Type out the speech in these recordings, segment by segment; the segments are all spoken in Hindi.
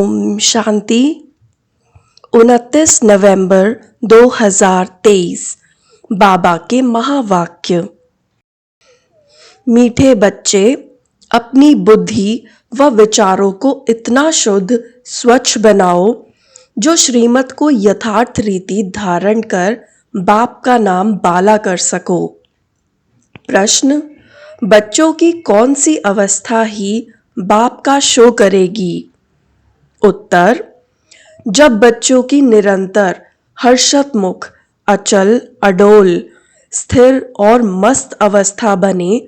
ओम शांति। 29 नवंबर 2023 बाबा के महावाक्य। मीठे बच्चे, अपनी बुद्धि व विचारों को इतना शुद्ध स्वच्छ बनाओ जो श्रीमत को यथार्थ रीति धारण कर बाप का नाम बाला कर सको। प्रश्न: बच्चों की कौन सी अवस्था ही बाप का शो करेगी? उत्तर: जब बच्चों की निरंतर हर्षोन्मुख, अचल, अडोल, स्थिर और मस्त अवस्था बने,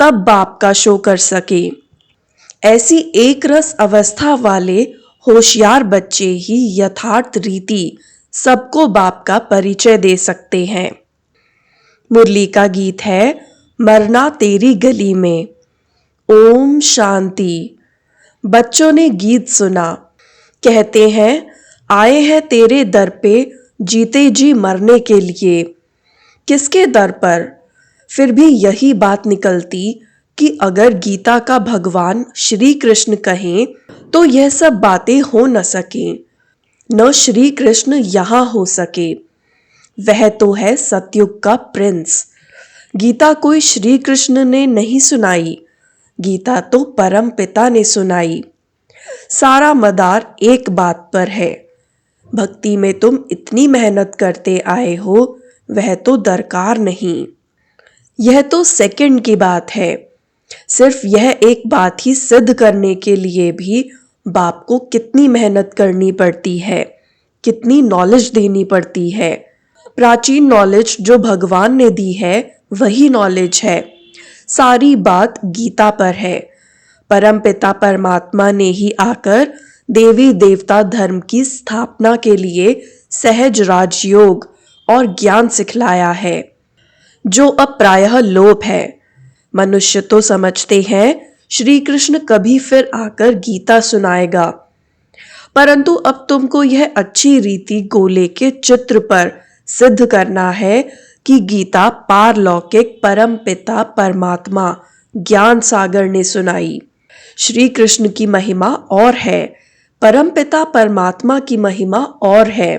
तब बाप का शो कर सके। ऐसी एक रस अवस्था वाले होशियार बच्चे ही यथार्थ रीति सबको बाप का परिचय दे सकते हैं। मुरली का गीत है मरना तेरी गली में। ओम शांति। बच्चों ने गीत सुना। कहते हैं, आए हैं तेरे दर पे जीते जी मरने के लिए। किसके दर पर? फिर भी यही बात निकलती कि अगर गीता का भगवान श्री कृष्ण कहें तो यह सब बातें हो न सके, न श्री कृष्ण यहाँ हो सके। वह तो है सतयुग का प्रिंस। गीता कोई श्री कृष्ण ने नहीं सुनाई, गीता तो परम पिता ने सुनाई। सारा मदार एक बात पर है, भक्ति में तुम इतनी मेहनत करते आए हो, वह तो दरकार नहीं। यह तो सेकंड की बात है। सिर्फ यह एक बात ही सिद्ध करने के लिए भी बाप को कितनी मेहनत करनी पड़ती है, कितनी नॉलेज देनी पड़ती है। प्राचीन नॉलेज जो भगवान ने दी है वही नॉलेज है। सारी बात गीता पर है। परम पिता परमात्मा ने ही आकर देवी देवता धर्म की स्थापना के लिए सहज राजयोग और ज्ञान सिखलाया है, जो अब प्रायः लोप है। मनुष्य तो समझते हैं श्री कृष्ण कभी फिर आकर गीता सुनाएगा, परंतु अब तुमको यह अच्छी रीति गोले के चित्र पर सिद्ध करना है कि गीता पारलौकिक परम पिता परमात्मा ज्ञान सागर ने सुनाई। श्री कृष्ण की महिमा और है, परम पिता परमात्मा की महिमा और है।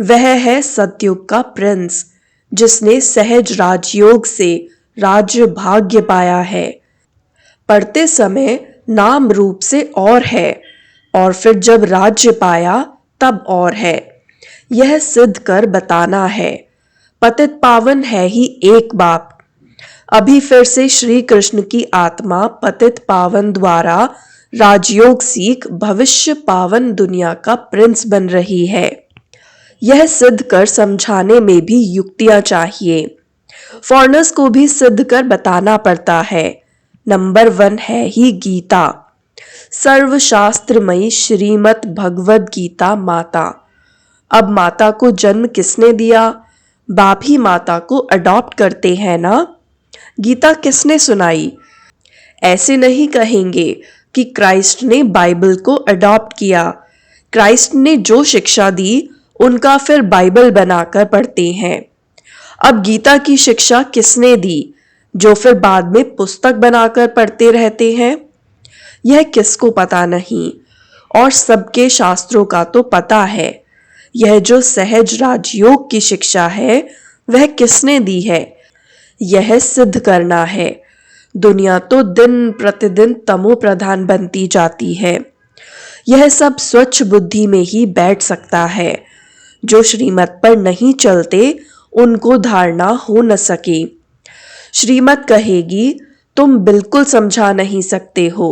वह है सतयुग का प्रिंस, जिसने सहज राजयोग से राज्य भाग्य पाया है। पढ़ते समय नाम रूप से और है, और फिर जब राज्य पाया तब और है। यह सिद्ध कर बताना है। पतित पावन है ही एक बाप। अभी फिर से श्री कृष्ण की आत्मा पतित पावन द्वारा राजयोग सीख भविष्य पावन दुनिया का प्रिंस बन रही है। यह सिद्ध कर समझाने में भी युक्तियां चाहिए। फॉरनर्स को भी सिद्ध कर बताना पड़ता है। नंबर 1 है ही गीता, सर्वशास्त्रमयी श्रीमद् भगवद गीता माता। अब माता को जन्म किसने दिया? बाप ही माता को अडॉप्ट करते हैं ना। गीता किसने सुनाई? ऐसे नहीं कहेंगे कि क्राइस्ट ने बाइबल को अडॉप्ट किया। क्राइस्ट ने जो शिक्षा दी उनका फिर बाइबल बनाकर पढ़ते हैं। अब गीता की शिक्षा किसने दी, जो फिर बाद में पुस्तक बनाकर पढ़ते रहते हैं? यह किसको पता नहीं, और सबके शास्त्रों का तो पता है। यह जो सहज राजयोग की शिक्षा है वह किसने दी है? यह सिद्ध करना है। दुनिया तो दिन प्रतिदिन तमो प्रधान बनती जाती है। यह सब स्वच्छ बुद्धि में ही बैठ सकता है। जो श्रीमत पर नहीं चलते उनको धारणा हो न सके। श्रीमत कहेगी तुम बिल्कुल समझा नहीं सकते हो।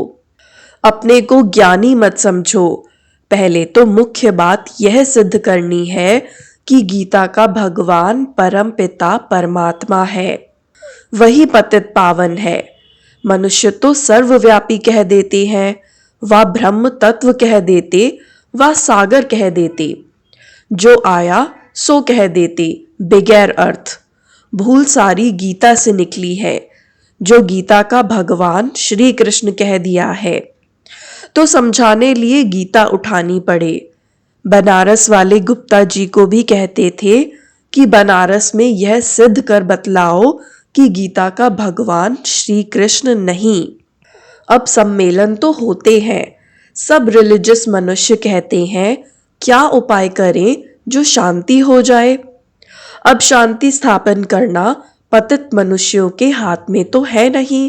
अपने को ज्ञानी मत समझो। पहले तो मुख्य बात यह सिद्ध करनी है कि गीता का भगवान परम पिता परमात्मा है, वही पतित पावन है। मनुष्य तो सर्वव्यापी कह देते हैं, व ब्रह्म तत्व कह देते, व सागर कह देते। जो आया सो कह देते बगैर अर्थ। भूल सारी गीता से निकली है, जो गीता का भगवान श्री कृष्ण कह दिया है। तो समझाने लिए गीता उठानी पड़े। बनारस वाले गुप्ता जी को भी कहते थे कि बनारस में यह सिद्ध कर बतलाओ कि गीता का भगवान श्री कृष्ण नहीं। अब सम्मेलन तो होते हैं, सब रिलीजियस मनुष्य कहते हैं, क्या उपाय करें जो शांति हो जाए। अब शांति स्थापन करना पतित मनुष्यों के हाथ में तो है नहीं।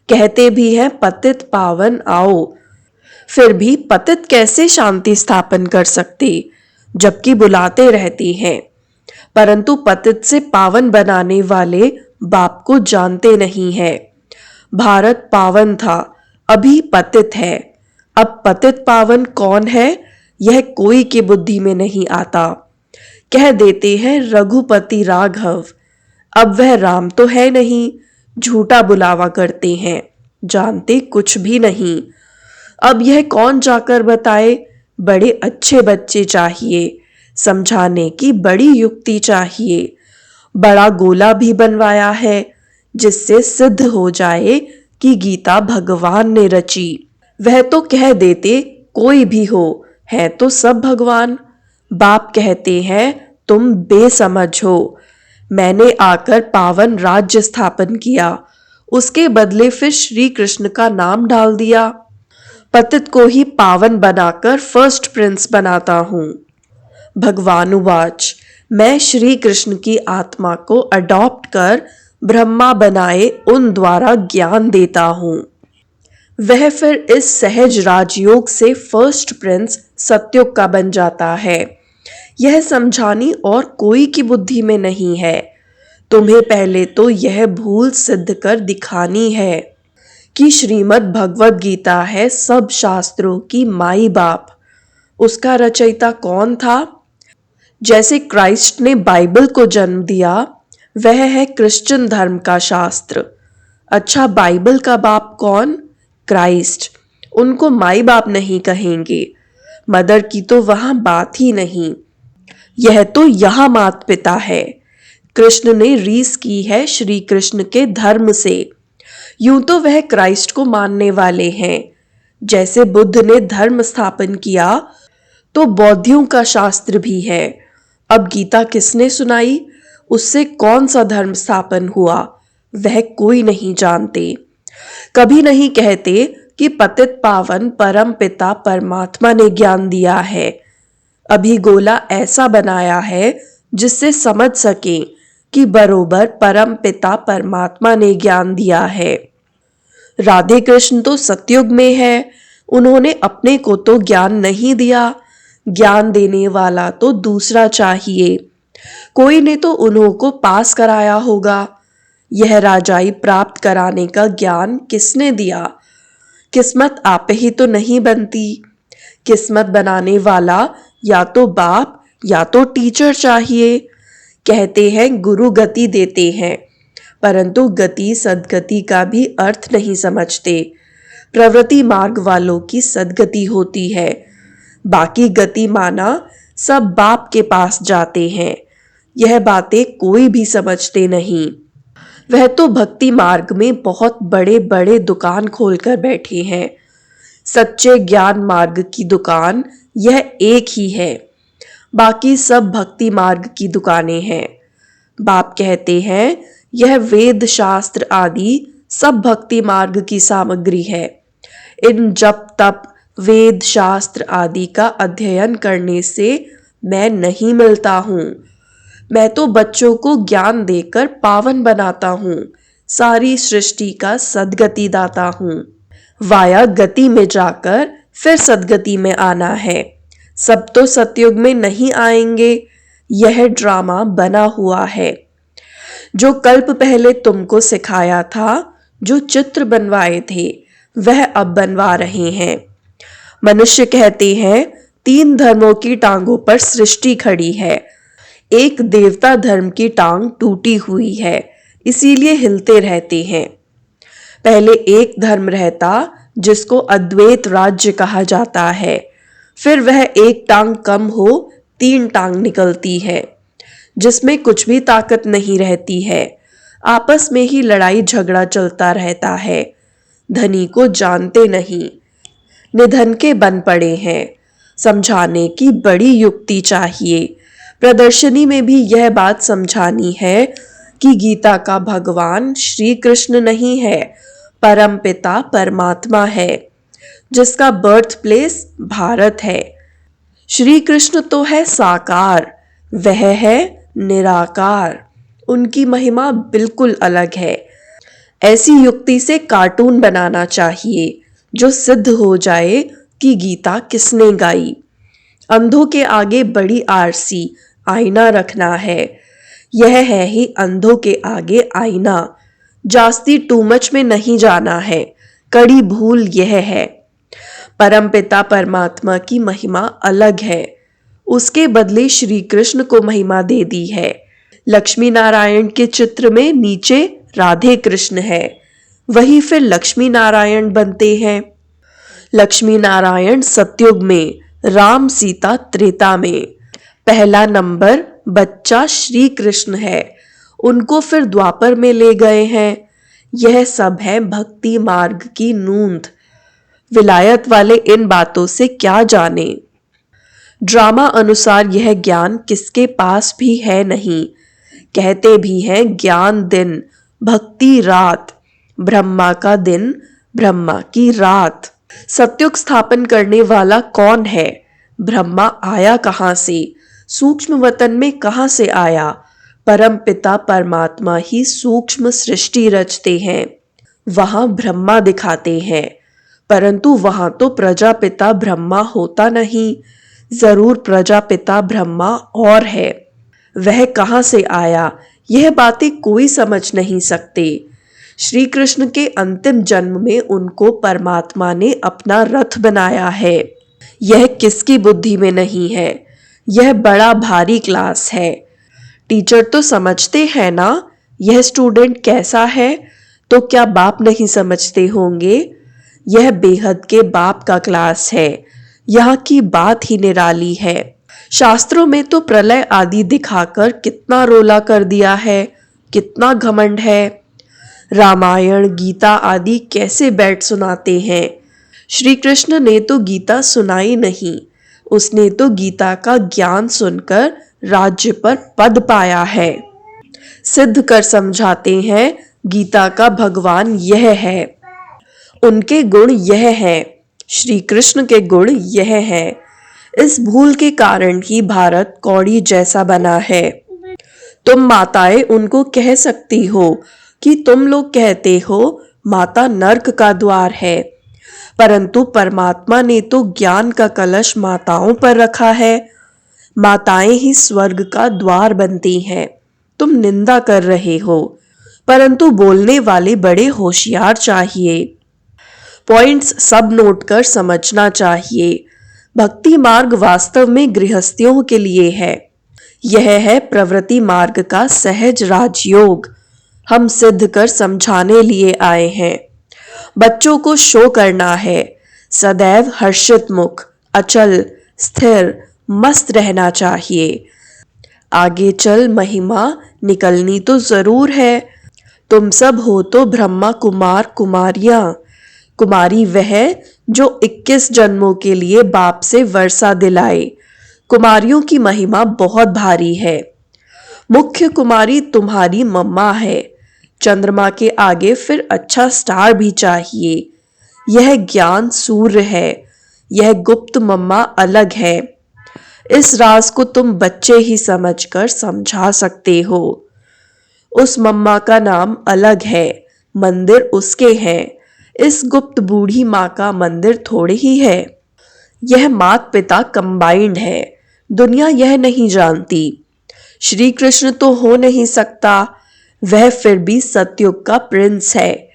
कहते भी हैं पतित पावन आओ, फिर भी पतित कैसे शांति स्थापन कर सकते, जबकि बुलाते रहते हैं। परंतु पतित से पावन बनाने वाले बाप को जानते नहीं है। भारत पावन था, अभी पतित है। अब पतित पावन कौन है, यह कोई की बुद्धि में नहीं आता। कह देते हैं रघुपति राघव, अब वह राम तो है नहीं, झूठा बुलावा करते हैं, जानते कुछ भी नहीं। अब यह कौन जाकर बताए, बड़े अच्छे बच्चे चाहिए, समझाने की बड़ी युक्ति चाहिए। बड़ा गोला भी बनवाया है, जिससे सिद्ध हो जाए कि गीता भगवान ने रची। वह तो कह देते कोई भी हो, है तो सब भगवान। बाप कहते हैं तुम बेसमझ हो, मैंने आकर पावन राज्य स्थापन किया, उसके बदले फिर श्री कृष्ण का नाम डाल दिया। पतित को ही पावन बनाकर फर्स्ट प्रिंस बनाता हूं। भगवान उवाच, मैं श्री कृष्ण की आत्मा को अडॉप्ट कर ब्रह्मा बनाए उन द्वारा ज्ञान देता हूं। वह फिर इस सहज राजयोग से फर्स्ट प्रिंस सत्युग का बन जाता है। यह समझानी और कोई की बुद्धि में नहीं है। तुम्हें पहले तो यह भूल सिद्ध कर दिखानी है कि श्रीमद् भगवद गीता है सब शास्त्रों की माई बाप। उसका रचयिता कौन था? जैसे क्राइस्ट ने बाइबल को जन्म दिया, वह है क्रिश्चियन धर्म का शास्त्र। अच्छा, बाइबल का बाप कौन? क्राइस्ट। उनको माई बाप नहीं कहेंगे, मदर की तो वहां बात ही नहीं। यह तो यहाँ मात पिता है। कृष्ण ने रीस की है श्री कृष्ण के धर्म से। यूं तो वह क्राइस्ट को मानने वाले हैं। जैसे बुद्ध ने धर्म स्थापन किया, तो बौद्धियों का शास्त्र भी है। अब गीता किसने सुनाई, उससे कौन सा धर्म स्थापन हुआ, वह कोई नहीं जानते। कभी नहीं कहते कि पतित पावन परम पिता परमात्मा ने ज्ञान दिया है। अभी गोला ऐसा बनाया है जिससे समझ सके कि बरोबर परम पिता परमात्मा ने ज्ञान दिया है। राधे कृष्ण तो सतयुग में है, उन्होंने अपने को तो ज्ञान नहीं दिया। ज्ञान देने वाला तो दूसरा चाहिए। कोई ने तो उन्हों को पास कराया होगा। यह राजाई प्राप्त कराने का ज्ञान किसने दिया? किस्मत आप ही तो नहीं बनती। किस्मत बनाने वाला या तो बाप या तो टीचर चाहिए। कहते हैं गुरु गति देते हैं, परंतु गति सदगति का भी अर्थ नहीं समझते। प्रवृत्ति मार्ग वालों की सदगति होती है, बाकी गति माना सब बाप के पास जाते हैं। यह बातें कोई भी समझते नहीं। वह तो भक्ति मार्ग में बहुत बड़े बड़े दुकान खोलकर बैठे हैं। सच्चे ज्ञान मार्ग की दुकान यह एक ही है, बाकी सब भक्ति मार्ग की दुकानें हैं। बाप कहते हैं यह वेद शास्त्र आदि सब भक्ति मार्ग की सामग्री है। इन जप तप वेद शास्त्र आदि का अध्ययन करने से मैं नहीं मिलता हूँ। मैं तो बच्चों को ज्ञान देकर पावन बनाता हूँ, सारी सृष्टि का सदगति दाता हूँ। वाया गति में जाकर फिर सदगति में आना है। सब तो सतयुग में नहीं आएंगे, यह ड्रामा बना हुआ है। जो कल्प पहले तुमको सिखाया था, जो चित्र बनवाए थे, वह अब बनवा रहे हैं। मनुष्य कहते हैं 3 धर्मों की टांगों पर सृष्टि खड़ी है। एक देवता धर्म की टांग टूटी हुई है, इसीलिए हिलते रहते हैं। पहले एक धर्म रहता जिसको अद्वैत राज्य कहा जाता है, फिर वह एक टांग कम हो 3 टांग निकलती है, जिसमें कुछ भी ताकत नहीं रहती है। आपस में ही लड़ाई झगड़ा चलता रहता है। धनी को जानते नहीं, निधन के बन पड़े हैं। समझाने की बड़ी युक्ति चाहिए। प्रदर्शनी में भी यह बात समझानी है कि गीता का भगवान श्री कृष्ण नहीं है, परम पिता परमात्मा है। जिसका बर्थ प्लेस भारत है। श्री कृष्ण तो है साकार, वह है निराकार। उनकी महिमा बिल्कुल अलग है। ऐसी युक्ति से कार्टून बनाना चाहिए जो सिद्ध हो जाए कि गीता किसने गाई। अंधों के आगे बड़ी आरसी आईना रखना है। यह है ही अंधों के आगे आईना। जास्ती टू मच में नहीं जाना है। कड़ी भूल यह है। परमपिता परमात्मा की महिमा अलग है। उसके बदले श्री कृष्ण को महिमा दे दी है। लक्ष्मी नारायण के चित्र में नीचे राधे कृष्ण है, वही फिर लक्ष्मी नारायण बनते हैं। लक्ष्मी नारायण सतयुग में, राम सीता त्रेता में। पहला नंबर बच्चा श्री कृष्ण है, उनको फिर द्वापर में ले गए हैं। यह सब है भक्ति मार्ग की नूंद। विलायत वाले इन बातों से क्या जाने। ड्रामा अनुसार यह ज्ञान किसके पास भी है नहीं। कहते भी हैं ज्ञान दिन, भक्ति रात। ब्रह्मा का दिन, ब्रह्मा की रात। सतयुग स्थापन करने वाला कौन है? ब्रह्मा आया कहां से? सूक्ष्म वतन में कहां से आया? परम पिता परमात्मा ही सूक्ष्म सृष्टि रचते हैं, वहां ब्रह्मा दिखाते हैं। परंतु वहां तो प्रजापिता ब्रह्मा होता नहीं। जरूर प्रजापिता ब्रह्मा और है। वह कहां से आया, यह बातें कोई समझ नहीं सकते। श्री कृष्ण के अंतिम जन्म में उनको परमात्मा ने अपना रथ बनाया है। यह किसकी बुद्धि में नहीं है। यह बड़ा भारी क्लास है। टीचर तो समझते हैं ना यह स्टूडेंट कैसा है, तो क्या बाप नहीं समझते होंगे। यह बेहद के बाप का क्लास है। यहाँ की बात ही निराली है। शास्त्रों में तो प्रलय आदि दिखाकर कितना रोला कर दिया है, कितना घमंड है। रामायण गीता आदि कैसे बैठ सुनाते हैं। श्री कृष्ण ने तो गीता सुनाई नहीं, उसने तो गीता का ज्ञान सुनकर राज्य पर पद पाया है। सिद्ध कर समझाते हैं गीता का भगवान यह है, उनके गुण यह है, श्री कृष्ण के गुण यह है। इस भूल के कारण ही भारत कौड़ी जैसा बना है। तुम माताएं उनको कह सकती हो कि तुम लोग कहते हो माता नर्क का द्वार है, परंतु परमात्मा ने तो ज्ञान का कलश माताओं पर रखा है। माताएं ही स्वर्ग का द्वार बनती हैं। तुम निंदा कर रहे हो, परंतु बोलने वाले बड़े होशियार चाहिए। पॉइंट्स सब नोट कर समझना चाहिए। भक्ति मार्ग वास्तव में गृहस्थियों के लिए है। यह है प्रवृत्ति मार्ग का सहज राजयोग। हम सिद्ध कर समझाने लिए आए हैं। बच्चों को शो करना है। सदैव हर्षित मुख, अचल स्थिर मस्त रहना चाहिए। आगे चल महिमा निकलनी तो जरूर है। तुम सब हो तो ब्रह्मा कुमार कुमारियां। कुमारी वह जो 21 जन्मों के लिए बाप से वर्षा दिलाए। कुमारियों की महिमा बहुत भारी है। मुख्य कुमारी तुम्हारी मम्मा है। चंद्रमा के आगे फिर अच्छा स्टार भी चाहिए। यह ज्ञान सूर्य है, यह गुप्त मम्मा अलग है। इस राज को तुम बच्चे ही समझकर समझा सकते हो। उस मम्मा का नाम अलग है, मंदिर उसके हैं। इस गुप्त बूढ़ी माँ का मंदिर थोड़े ही है। यह मात पिता कंबाइंड है। दुनिया यह नहीं जानती। श्री कृष्ण तो हो नहीं सकता, वह फिर भी सतयुग का प्रिंस है।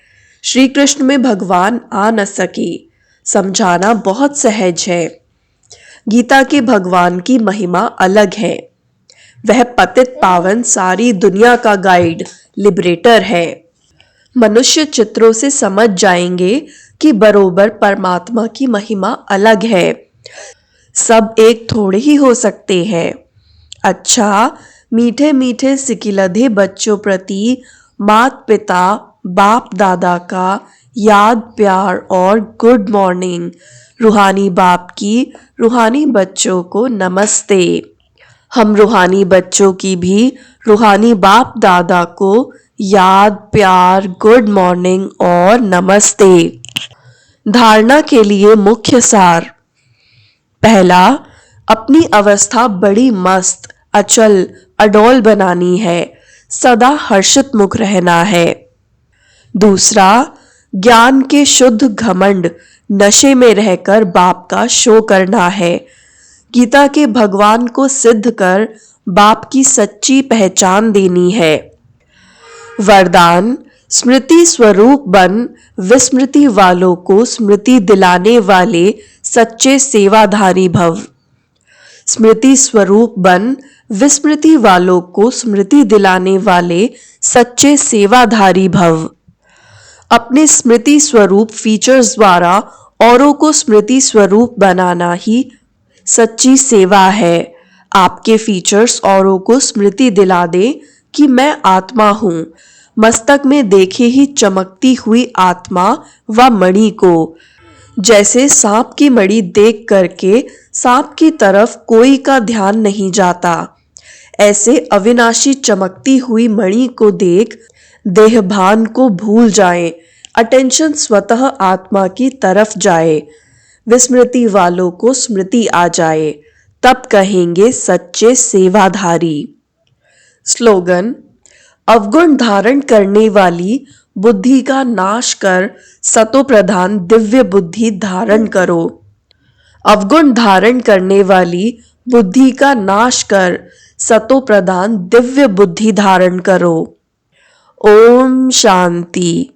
श्री कृष्ण में भगवान आ न सके, समझाना बहुत सहज है। गीता के भगवान की महिमा अलग है। वह पतित पावन सारी दुनिया का गाइड, लिबरेटर है। मनुष्य चित्रों से समझ जाएंगे कि बरोबर परमात्मा की महिमा अलग है। सब एक थोड़े ही हो सकते हैं। अच्छा, मीठे मीठे सिकिलधे बच्चों प्रति मात पिता बाप दादा का याद प्यार और गुड मॉर्निंग। रूहानी बाप की रूहानी बच्चों को नमस्ते। हम रूहानी बच्चों की भी रूहानी बाप दादा को याद प्यार गुड मॉर्निंग और नमस्ते। धारणा के लिए मुख्य सार। पहला, अपनी अवस्था बड़ी मस्त, अचल, अडोल बनानी है, सदा हर्षित मुख रहना है। दूसरा, ज्ञान के शुद्ध घमंड, नशे में रहकर बाप का शो करना है। गीता के भगवान को सिद्ध कर बाप की सच्ची पहचान देनी है। वरदान, स्मृति स्वरूप बन, विस्मृति वालों को स्मृति दिलाने वाले सच्चे सेवाधारी भव। स्मृति स्वरूप बन, विस्मृति वालों को स्मृति दिलाने वाले सच्चे सेवाधारी भव। अपने स्मृति स्वरूप फीचर्स द्वारा औरों को स्मृति स्वरूप बनाना ही सच्ची सेवा है। आपके फीचर्स औरों को स्मृति दिला दे कि मैं आत्मा हूँ। मस्तक में देखे ही चमकती हुई आत्मा व मणि को। जैसे सांप की मणि देख करके सांप की तरफ कोई का ध्यान नहीं जाता, ऐसे अविनाशी चमकती हुई मणि को देख देहभान को भूल जाए, अटेंशन स्वतः आत्मा की तरफ जाए, विस्मृति वालों को स्मृति आ जाए, तब कहेंगे सच्चे सेवाधारी। स्लोगन, अवगुण धारण करने वाली बुद्धि का नाश कर सतो प्रधान दिव्य बुद्धि धारण करो। अवगुण धारण करने वाली बुद्धि का नाश कर सतो प्रधान दिव्य बुद्धि धारण करो। ओम शांति।